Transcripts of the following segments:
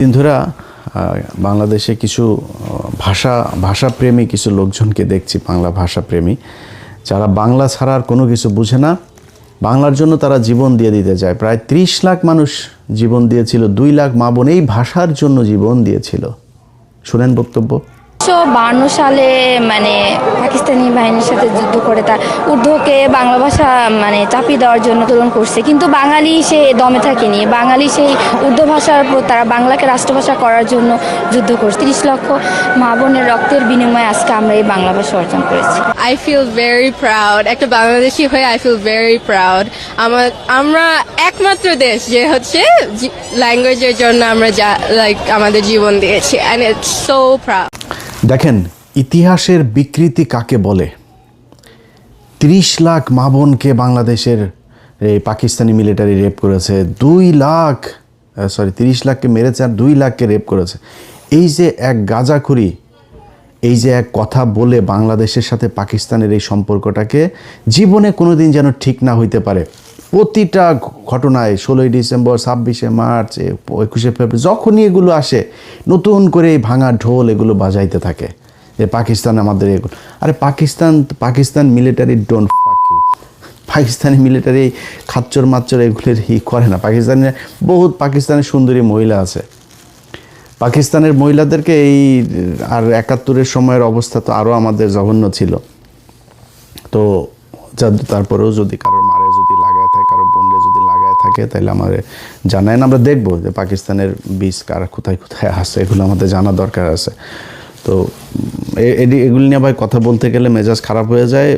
দিন ধরে বাংলাদেশে কিছু ভাষাপ্রেমী কিছু লোকজনকে দেখছি, বাংলা ভাষাপ্রেমী যারা বাংলা ছাড়া আর কোনো কিছু বুঝে না, বাংলার জন্য তারা জীবন দিয়ে দিতে চায়। প্রায় 30 লাখ মানুষ জীবন দিয়েছিল, 2 লাখ মা বোন এই ভাষার জন্য জীবন দিয়েছিল। শুনেন বক্তব্য। 1952 সালে পাকিস্তানি বাহিনীর সাথে যুদ্ধ করে তার উর্দুকে বাংলা ভাষা চাপিয়ে দেওয়ার জন্য আন্দোলন করছে, কিন্তু বাঙালি সে দমে থাকেনি। বাঙালি সেই উর্দু ভাষার উপর তারা বাংলাকে রাষ্ট্রভাষা করার জন্য যুদ্ধ করছে। 30 লক্ষ মা বোনের রক্তের বিনিময়ে আজকে আমরা এই বাংলা ভাষা অর্জন করেছি। I feel very proud. একটা বাংলাদেশি হয়ে I feel very proud. আমরা একমাত্র দেশ যে হচ্ছে ল্যাঙ্গুয়েজের জন্য আমরা আমাদের জীবন দিয়েছি, and it's so proud. দেখেন ইতিহাসের বিকৃতি কাকে বলে। 30 লাখ মা বোনকে বাংলাদেশের পাকিস্তানি মিলিটারি রেপ করেছে, 30 লাখকে মেরেছে আর 2 লাখকে রেপ করেছে। এই যে এক গাঁজাখুরি, এই যে এক কথা বলে বাংলাদেশের সাথে পাকিস্তানের এই সম্পর্কটাকে জীবনে কোনোদিন যেন ঠিক না হইতে পারে। প্রতিটা ঘটনায় 16ই ডিসেম্বর, 26শে মার্চ, 21শে ফেব্রুয়ারি যখনই এগুলো আসে, নতুন করে এই ভাঙা ঢোল এগুলো বাজাইতে থাকে যে পাকিস্তান আমাদের এগুলো। আরে Pakistan military don't fuck you. Pakistani military খাচ্চর মাচ্চর এগুলোর করে না। পাকিস্তানের সুন্দরী মহিলা আছে। পাকিস্তানের মহিলাদেরকে আর 71-এর সময়ের অবস্থা তো আরও আমাদের জঘন্য ছিল। তো তারপরেও যদি কারোর মারে যদি লাগায় থাকে, কারোর বোনরে যদি লাগায় থাকে, তাহলে আমাদের জানায় না, আমরা দেখবো যে পাকিস্তানের বীজ কার কোথায় কোথায় আসে, এগুলো আমাদের জানা দরকার আছে। তো এগুলি নিয়ে ভাই কথা বলতে গেলে মেজাজ খারাপ হয়ে যায়,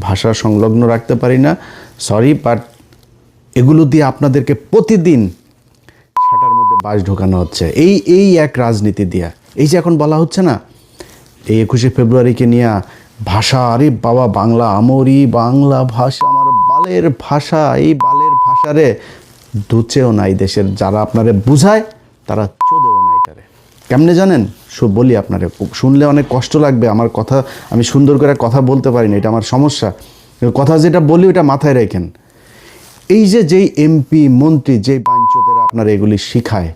ভাষা সংলগ্ন রাখতে পারি না, সরি। বাট এগুলো দিয়ে আপনাদেরকে প্রতিদিন সেটার মধ্যে বাস ঢোকানো হচ্ছে এই এক রাজনীতি দিয়া। এই যে এখন বলা হচ্ছে না, এই 21শে ফেব্রুয়ারিকে নিয়ে ভাষা, আরে বাবা বাংলা আমরি, বাংলা ভাষা আমার বালের ভাষা, এই বালের ভাষারে দুচেও নাই দেশের যারা আপনারে বুঝায়, তারা চোদেও নাই তারে। কেমনে জানেন? বলি আপনারে, শুনলে অনেক কষ্ট লাগবে আমার কথা, আমি সুন্দর করে কথা বলতে পারি না, এটা আমার সমস্যা। কথা যেটা বলি ওটা মাথায় রাখেন। এই যেই এমপি মন্ত্রী, যেই বাঞ্চতেরা আপনার এগুলি শিখায়,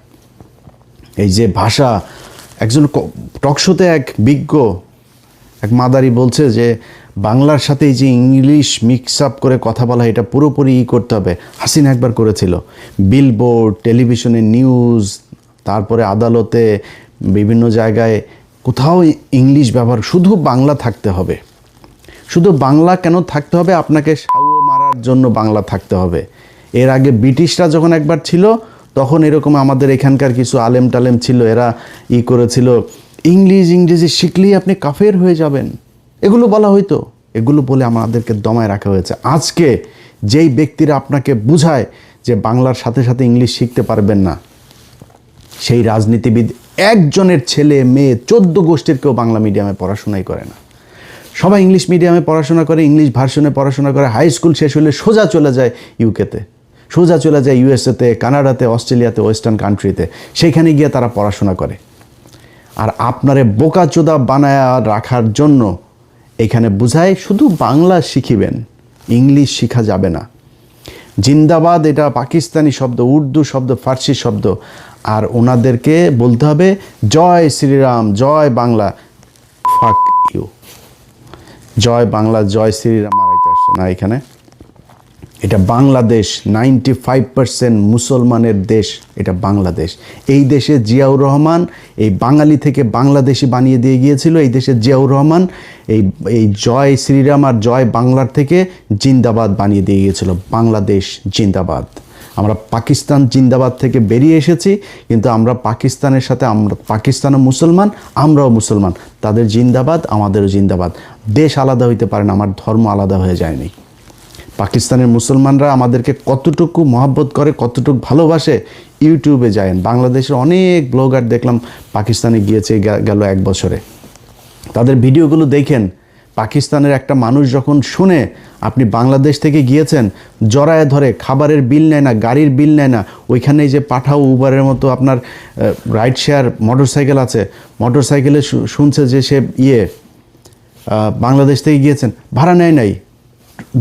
এই যে ভাষা, একজন টকশোতে এক বিজ্ঞ এক মাদারি বলছে যে বাংলার সাথে এই যে ইংলিশ মিক্স আপ করে কথা বলা, এটা পুরোপুরি করতে হবে। হাসিনা একবার করেছিল, বিলবোর্ড, টেলিভিশনে নিউজ, তারপরে আদালতে, বিভিন্ন জায়গায় কোথাও ইংলিশ ব্যবহার, শুধু বাংলা থাকতে হবে। শুধু বাংলা কেন থাকতে হবে? আপনাকে সাউ মারার জন্য বাংলা থাকতে হবে। এর আগে ব্রিটিশরা যখন একবার ছিল, তখন এরকম আমাদের এখানকার কিছু আলেম টালেম ছিল, এরা করেছিল, ইংরেজি শিখলেই আপনি কাফের হয়ে যাবেন, এগুলো বলা হইতো। এগুলো বলে আমাদেরকে দমায় রাখা হয়েছে। আজকে যেই ব্যক্তিরা আপনাকে বুঝায় যে বাংলার সাথে সাথে ইংলিশ শিখতে পারবেন না, সেই রাজনীতিবিদ একজনের ছেলে মেয়ে 14 গোষ্ঠীর কেউ বাংলা মিডিয়ামে পড়াশোনাই করে না। সবাই ইংলিশ মিডিয়ামে পড়াশোনা করে, ইংলিশ ভার্সনে পড়াশোনা করে, হাই স্কুল শেষ হলে সোজা চলে যায় ইউকেতে, সোজা চলে যায় ইউএসএতে, কানাডাতে, অস্ট্রেলিয়াতে, ওয়েস্টার্ন কান্ট্রিতে, সেখানে গিয়ে তারা পড়াশোনা করে। আর আপনারে বোকাচোদা বানায় রাখার জন্য এখানে বুঝায় শুধু বাংলা শিখিবেন, ইংলিশ শিখা যাবে না। জিন্দাবাদ এটা পাকিস্তানি শব্দ, উর্দু শব্দ, ফার্সি শব্দ। আর ওনাদেরকে বলতে হবে জয় শ্রীরাম, জয় বাংলা। Fuck you. জয় বাংলা, জয় শ্রীরাম মারাইতে আসছে না এখানে। এটা বাংলাদেশ, 95% মুসলমানের দেশ এটা বাংলাদেশ। এই দেশে জিয়াউর রহমান এই বাঙালি থেকে বাংলাদেশি বানিয়ে দিয়ে গিয়েছিল। এই দেশে জিয়াউর রহমান এই জয় শ্রীরাম আর জয় বাংলার থেকে জিন্দাবাদ বানিয়ে দিয়ে গিয়েছিল। বাংলাদেশ জিন্দাবাদ। আমরা পাকিস্তান জিন্দাবাদ থেকে বেরিয়ে এসেছি, কিন্তু আমরা পাকিস্তানের সাথে, আমরা পাকিস্তানও মুসলমান, আমরাও মুসলমান। তাদের জিন্দাবাদ, আমাদেরও জিন্দাবাদ। দেশ আলাদা হইতে পারে না, আমার ধর্ম আলাদা হয়ে যায়নি। পাকিস্তানের মুসলমানরা আমাদেরকে কতটুকু মহব্বত করে, কতটুকু ভালোবাসে, ইউটিউবে যায়েন। বাংলাদেশের অনেক ব্লগার দেখলাম পাকিস্তানে গিয়েছে গেল 1 বছরে, তাদের ভিডিওগুলো দেখেন। পাকিস্তানের একটা মানুষ যখন শুনে আপনি বাংলাদেশ থেকে গিয়েছেন, জড়ায় ধরে, খাবারের বিল নেয় না, গাড়ির বিল নেয় না। ওইখানে যে পাঠাও, উবারের মতো আপনার রাইড শেয়ার মোটরসাইকেল আছে, মোটরসাইকেলে শুনছে যে সে বাংলাদেশ থেকে গিয়েছেন, ভাড়া নেয় নাই।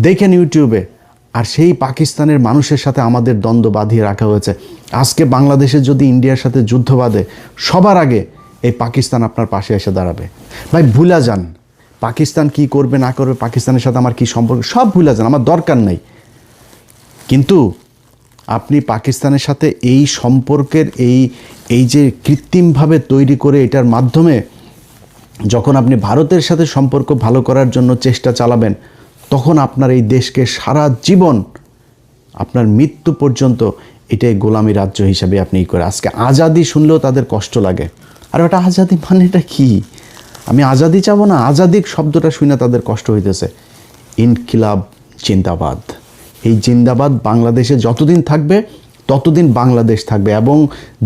দেখেন ইউটিউবে, আর সেই পাকিস্তানের মানুষের সাথে আমাদের দ্বন্দ্ব বাঁধিয়ে রাখা হয়েছে। আজকে বাংলাদেশের যদি ইন্ডিয়ার সাথে যুদ্ধ বাঁধে, সবার আগে এই পাকিস্তান আপনার পাশে এসে দাঁড়াবে। ভাই ভুলা যান পাকিস্তান কি করবে না করবে, পাকিস্তানের সাথে আমার কি সম্পর্ক, সব ভুলা যান, আমার দরকার নেই। কিন্তু আপনি পাকিস্তানের সাথে এই সম্পর্কের এই যে কৃত্রিমভাবে তৈরি করে এটার মাধ্যমে যখন আপনি ভারতের সাথে সম্পর্ক ভালো করার জন্য চেষ্টা চালাবেন, তখন আপনার এই দেশকে সারা জীবন আপনার মৃত্যু পর্যন্ত এটাই গোলামি রাজ্য হিসাবে আপনি করে। আজকে আজাদি শুনলেও তাদের কষ্ট লাগে। আর ওটা আজাদি মানে এটা কি? আমি আজাদি চাবো না, আজাদি শব্দটা শুনে তাদের কষ্ট হইতেছে। ইনকিলাব জিন্দাবাদ, এই জিন্দাবাদ বাংলাদেশে যতদিন থাকবে ততদিন বাংলাদেশ থাকবে, এবং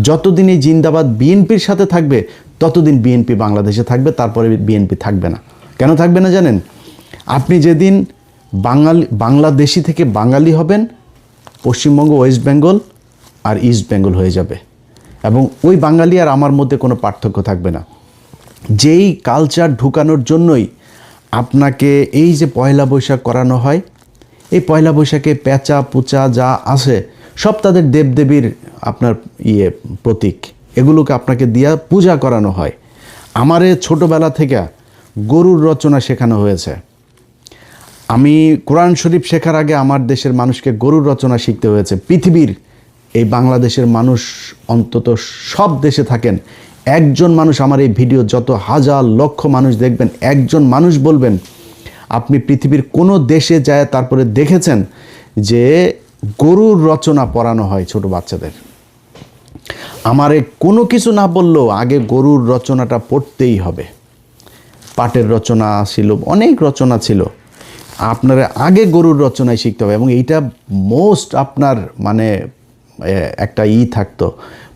যতদিন এই জিন্দাবাদ বিএনপির সাথে থাকবে ততদিন বিএনপি বাংলাদেশে থাকবে, তারপরে বিএনপি থাকবে না। কেন থাকবে না জানেন? আপনি যেদিন বাংলাদেশি থেকে বাঙালি হবেন, পশ্চিমবঙ্গ, ওয়েস্ট বেঙ্গল আর ইস্ট বেঙ্গল হয়ে যাবে, এবং ওই বাঙালি আর আমার মধ্যে কোনো পার্থক্য থাকবে না। যেই কালচার ঢুকানোর জন্যই আপনাকে এই যে পয়লা বৈশাখ করানো হয়, এই পয়লা বৈশাখে পেঁচা পুচা যা আছে সব তাদের দেবদেবীর আপনার প্রতীক, এগুলোকে আপনাকে দিয়া পূজা করানো হয়। আমারে ছোটোবেলা থেকে গরুর রচনা শেখানো হয়েছে। আমি কোরআন শরীফ শেখার আগে আমার দেশের মানুষকে গরুর রচনা শিখতে হয়েছে। পৃথিবীর এই বাংলাদেশের মানুষ, অন্তত সব দেশে থাকেন, একজন মানুষ আমার এই ভিডিও যত হাজার লক্ষ মানুষ দেখবেন, একজন মানুষ বলবেন আপনি পৃথিবীর কোনো দেশে যায় তারপরে দেখেছেন যে গরুর রচনা পড়ানো হয় ছোট বাচ্চাদের। আমারে কোনো কিছু না বললেও আগে গরুর রচনাটা পড়তেই হবে। পাটের রচনা ছিল, অনেক রচনা ছিল, আপনারা আগে গরুর রচনায় শিখতে হবে, এবং এইটা মোস্ট আপনার মানে একটা থাকতো,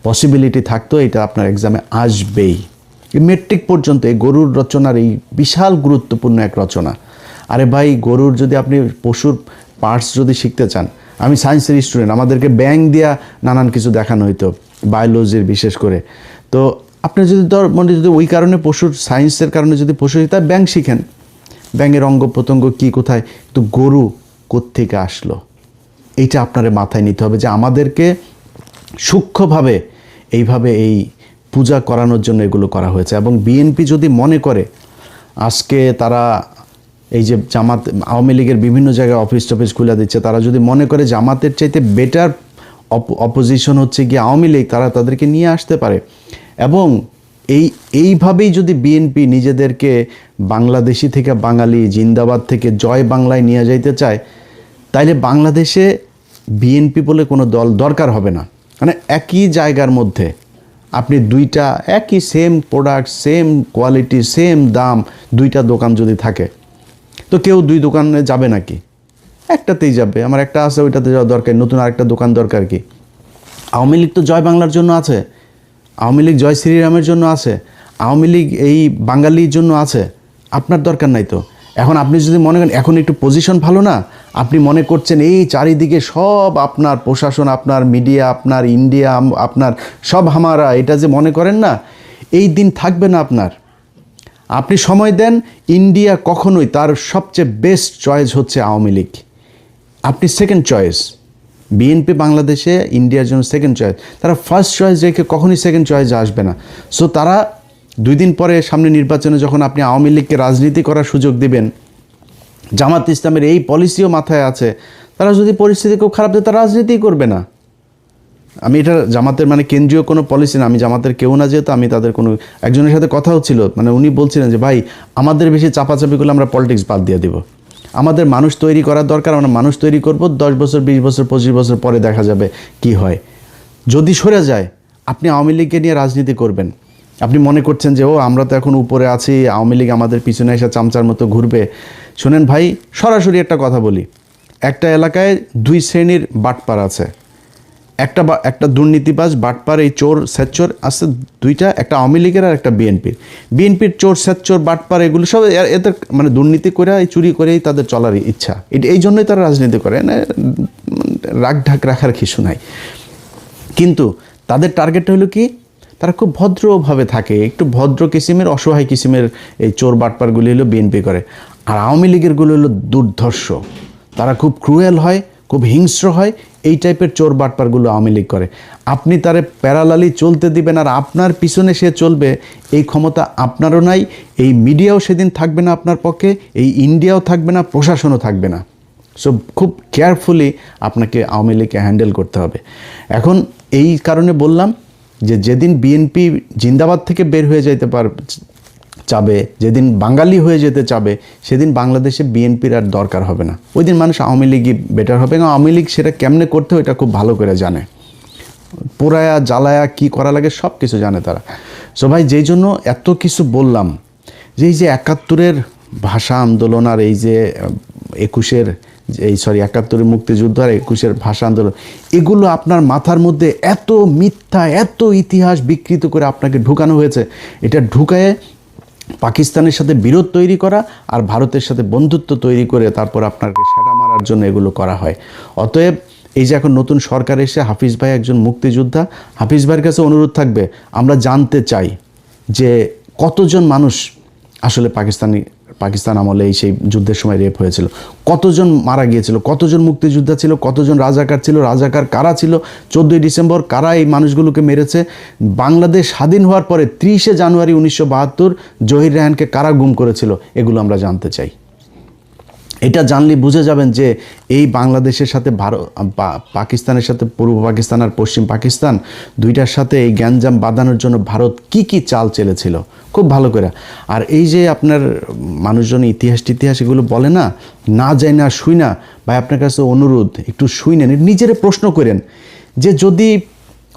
পসিবিলিটি থাকতো, এটা আপনার এক্সামে আসবেই। মেট্রিক পর্যন্ত এই গরুর রচনার এই বিশাল গুরুত্বপূর্ণ এক রচনা। আরে ভাই, গরুর যদি আপনি পশুর পার্টস যদি শিখতে চান, আমি সায়েন্সের স্টুডেন্ট, আমাদেরকে ব্যাং দিয়া নানান কিছু দেখানো হইতো, বায়োলজির বিশেষ করে। তো আপনি যদি মানে যদি ওই কারণে পশুর সায়েন্সের কারণে যদি পশু তাই ব্যাং শিখেন, ব্যাঙের অঙ্গ প্রত্যঙ্গ কী কোথায়, তো গরু কোত্থেকে আসলো, এইটা আপনার মাথায় নিতে হবে যে আমাদেরকে সূক্ষ্মভাবে এইভাবে এই পূজা করানোর জন্য এগুলো করা হয়েছে। এবং বিএনপি যদি মনে করে আজকে তারা এই যে জামাত, আওয়ামী লীগের বিভিন্ন জায়গায় অফিস টফিস খুলে দিচ্ছে, তারা যদি মনে করে জামাতের চাইতে বেটার অপোজিশন হচ্ছে গিয়ে আওয়ামী লীগ, তারা তাদেরকে নিয়ে আসতে পারে। এবং এইভাবেই যদি বিএনপি নিজেদেরকে বাংলাদেশি থেকে বাঙালি, জিন্দাবাদ থেকে জয় বাংলায় নিয়ে যাইতে চায়, তাইলে বাংলাদেশে বিএনপি বলে কোনো দল দরকার হবে না। মানে একই জায়গার মধ্যে আপনি দুইটা একই same product, same quality, same দাম, দুইটা দোকান যদি থাকে, তো কেউ দুই দোকানে যাবে নাকি? একটাতেই যাবে। আমার একটা আছে, ওইটাতে যাওয়া দরকার, নতুন আরেকটা দোকান দরকার কি? আওয়ামী লীগ তো জয় বাংলার জন্য আছে, আওয়ামী লীগ জয় শ্রীরামের জন্য আছে, আওয়ামী লীগ এই বাঙালির জন্য আছে, আপনার দরকার নাই তো। এখন আপনি যদি মনে করেন এখন একটু পজিশন ভালো না, আপনি মনে করছেন এই চারিদিকে সব আপনার প্রশাসন, আপনার মিডিয়া, আপনার ইন্ডিয়া, আপনার সব হামারা, এটা যে মনে করেন না, এই দিন থাকবে না আপনার। আপনি সময় দেন, ইন্ডিয়া কখনোই তার সবচেয়ে বেস্ট চয়েস হচ্ছে আওয়ামী লীগ, আপনি সেকেন্ড চয়েস। বিএনপি বাংলাদেশে ইন্ডিয়ার জন্য সেকেন্ড চয়েস, তারা ফার্স্ট চয়েস রেখে কখনোই সেকেন্ড চয়েসে আসবে না। সো তারা 2 দিন পরে সামনে নির্বাচনে যখন আপনি আওয়ামী লীগকে রাজনীতি করার সুযোগ দিবেন, জামাত ইসলামের এই পলিসিও মাথায় আছে, তারা যদি পরিস্থিতি খুব খারাপ দেয়, তারা রাজনীতি করবে না। আমি এটা জামাতের মানে কেন্দ্রীয় কোনো পলিসি না, আমি জামাতের কেউ না, যেহেতু আমি তাদের কোনো একজনের সাথে কথা হচ্ছিল, মানে উনি বলছিলেন যে ভাই আমাদের বেশি চাপাচাপি করলে আমরা পলিটিক্স বাদ দিয়ে দেবো, আমাদের মানুষ তৈরি করার দরকার, আমরা মানুষ তৈরি করব, 10 বছর 20 বছর 25 বছর পরে দেখা যাবে কি হয়। যদি সরে যায়, আপনি আওয়ামী লীগকে নিয়ে রাজনীতি করবেন, আপনি মনে করছেন যে ও আমরা তো এখন উপরে আছি, আওয়ামী লীগ আমাদের পিছনে এসে চামচার মতো ঘুরবে। শোনেন ভাই, সরাসরি একটা কথা বলি, একটা এলাকায় 2 শ্রেণীর বাটপার আছে, একটা দুর্নীতিবাজ বাটপার, এই চোর স্যাচ্চোর আছে দুইটা, একটা আওয়ামী লীগের আর একটা বিএনপির চোর স্যাচ্চোর বাটপার, এগুলো সব এদের মানে দুর্নীতি করে চুরি করেই তাদের চলার ইচ্ছা, এই জন্যই তারা রাজনীতি করে, রাগ ঢাক রাখার কিছু নাই। কিন্তু তাদের টার্গেটটা হলো কি, তারা খুব ভদ্রভাবে থাকে, একটু ভদ্র কিসিমের, অসহায় কিসিমের এই চোর বাটপারগুলি হলো বিএনপি করে। আর আওয়ামী লীগেরগুলো হলো দুর্ধর্ষ, তারা খুব ক্রুয়েল হয়, খুব হিংস্র হয়, এই টাইপের চোর বাটপারগুলো আওয়ামী লীগ করে। আপনি তারে প্যারালালি চলতে দিবেন আর আপনার পিছনে সে চলবে, এই ক্ষমতা আপনারও নাই, এই মিডিয়াও সেদিন থাকবে না আপনার পক্ষে, এই ইন্ডিয়াও থাকবে না, প্রশাসনও থাকবে না। সো খুব কেয়ারফুলি আপনাকে আওয়ামী লীগকে হ্যান্ডেল করতে হবে। এখন এই কারণে বললাম যে যেদিন বিএনপি জিন্দাবাদ থেকে বের হয়ে যাইতে চাবে, যেদিন বাঙালি হয়ে যেতে চাবে, সেদিন বাংলাদেশে বিএনপির আর দরকার হবে না। ওই দিন মানুষ আওয়ামী লীগই বেটার হবে, এবং আওয়ামী লীগ সেটা কেমনে করতে হয় এটা খুব ভালো করে জানে। পোড়ায়া জ্বালায়া কি করা লাগে সব কিছু জানে তারা। সো ভাই, যেই জন্য এত কিছু বললাম, যে এই যে ৭১-এর ভাষা আন্দোলন আর এই যে ৭১-এর মুক্তিযুদ্ধ আর ২১-এর ভাষা আন্দোলন, এগুলো আপনার মাথার মধ্যে এত মিথ্যা, এত ইতিহাস বিকৃত করে আপনাকে ঢুকানো হয়েছে। এটা ঢুকায়ে পাকিস্তানের সাথে বিরোধ তৈরি করা আর ভারতের সাথে বন্ধুত্ব তৈরি করে তারপর আপনাকে সেটা মারার জন্য এগুলো করা হয়। অতএব এই যে এখন নতুন সরকার এসে, হাফিজ ভাই একজন মুক্তিযোদ্ধা, হাফিজ ভাইয়ের কাছে অনুরোধ থাকবে, আমরা জানতে চাই যে কতজন মানুষ আসলে পাকিস্তান আমলে এই সেই যুদ্ধের সময় রেপ হয়েছিল, কতজন মারা গিয়েছিল, কতজন মুক্তিযোদ্ধা ছিল, কতজন রাজাকার ছিল, রাজাকার কারা ছিল, 14ই ডিসেম্বর কারা এই মানুষগুলোকে মেরেছে, বাংলাদেশ স্বাধীন হওয়ার পরে 30শে জানুয়ারি 1972 জহির রায়হানকে কারা গুম করেছিল, এগুলো আমরা জানতে চাই। এটা জানলে বুঝে যাবেন যে এই বাংলাদেশের সাথে পাকিস্তানের সাথে পূর্ব পাকিস্তান আর পশ্চিম পাকিস্তান দুইটার সাথে এই গ্যাঞ্জাম বাঁধানোর জন্য ভারত কি চাল চেলেছিল খুব ভালো করে। আর এই যে আপনার মানুষজন ইতিহাস এগুলো বলে না যায় না শুই না, ভাই আপনার কাছে অনুরোধ, একটু শুই নেন, নিজেরে প্রশ্ন করেন যে যদি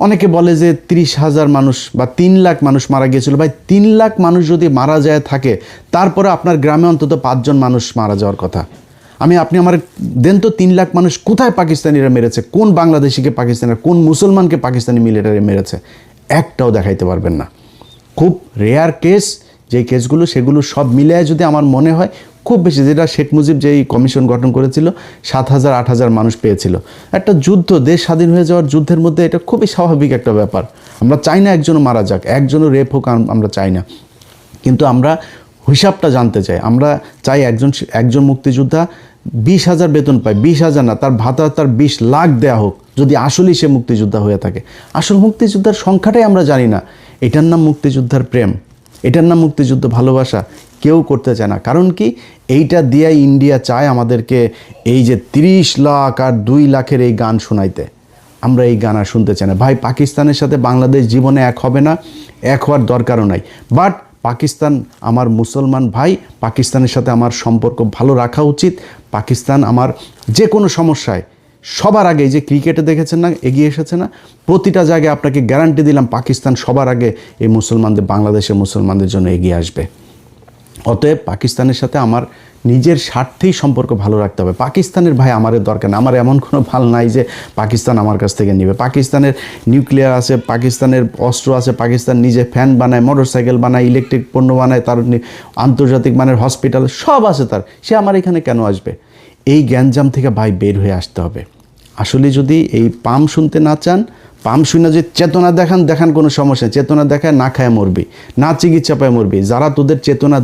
অনেকে বলে যে 30,000 মানুষ বা 3 লাখ মানুষ মারা গিয়েছিল, ভাই 3 লাখ মানুষ যদি মারা যায় থাকে, তারপরে আপনার গ্রামে অন্তত 5 জন মানুষ মারা যাওয়ার কথা। আপনি আমার দেন তো 3 লাখ মানুষ কোথায় পাকিস্তানিরা মেরেছে, কোন বাংলাদেশিকে পাকিস্তানিরা, কোন মুসলমানকে পাকিস্তানি মিলিটারি মেরেছে, একটাও দেখাইতে পারবেন না। খুব রেয়ার কেস, যেই কেসগুলো সেগুলো সব মিলিয়ে যদি আমার মনে হয় খুব বেশি, যেটা শেখ মুজিব যেই কমিশন গঠন করেছিল 7,000-8,000 মানুষ পেয়েছিল। একটা যুদ্ধ, দেশ স্বাধীন হয়ে যাওয়ার যুদ্ধের মধ্যে এটা খুবই স্বাভাবিক একটা ব্যাপার। আমরা চাই না একজনও মারা যাক, একজনও রেপ হোক, আমরা চাই না, কিন্তু আমরা হিসাবটা জানতে চাই। আমরা চাই একজন মুক্তিযোদ্ধা 20,000 বেতন পায়, 20,000 না, তার ভাতা তার 20 লাখ দেয়া হোক, যদি আসলেই সে মুক্তিযোদ্ধা হয়ে থাকে। আসল মুক্তিযোদ্ধার সংখ্যাটাই আমরা জানি না। এটার নাম মুক্তিযোদ্ধার প্রেম, এটার নাম মুক্তিযুদ্ধ ভালোবাসা কেউ করতে চায় না। কারণ কি, এইটা দিয়ে ইন্ডিয়া চায় আমাদেরকে এই যে 30 লাখ আর 2 লাখের এই গান শোনাইতে। আমরা এই গান আর শুনতে চাই না। ভাই, পাকিস্তানের সাথে বাংলাদেশ জীবনে এক হবে না, এক হওয়ার দরকারও নাই। বাট পাকিস্তান আমার মুসলমান ভাই, পাকিস্তানের সাথে আমার সম্পর্ক ভালো রাখা উচিত। পাকিস্তান আমার যে কোনো সমস্যায় সবার আগে, যে ক্রিকেটে দেখেছেন না এগিয়ে এসেছে না, প্রতিটা জায়গায় আপনাকে গ্যারান্টি দিলাম পাকিস্তান সবার আগে এই বাংলাদেশের মুসলমানদের জন্য এগিয়ে আসবে। অতএব পাকিস্তানের সাথে আমার নিজের স্বার্থেই সম্পর্ক ভালো রাখতে হবে। পাকিস্তানের ভাই আমাদের দরকার না, আমার এমন কোনো ভাল নাই যে পাকিস্তান আমার কাছ থেকে নেবে। পাকিস্তানের নিউক্লিয়ার আছে, পাকিস্তানের অস্ত্র আছে, পাকিস্তান নিজে ফ্যান বানায়, মোটরসাইকেল বানায়, ইলেকট্রিক পণ্য বানায়, তার আন্তর্জাতিক মানের হসপিটাল সব আছে তার, সে আমার এখানে কেন আসবে? এই গ্যাঞ্জাম থেকে ভাই বের হয়ে আসতে হবে। আসলে যদি এই পাম শুনতে না চান, পাম শুনে যে চেতনা দেখান কোনো সমস্যা, চেতনা দেখায় না খায় মরবি, না চিকিৎসা পায় মরবি। যারা তোদের চেতনা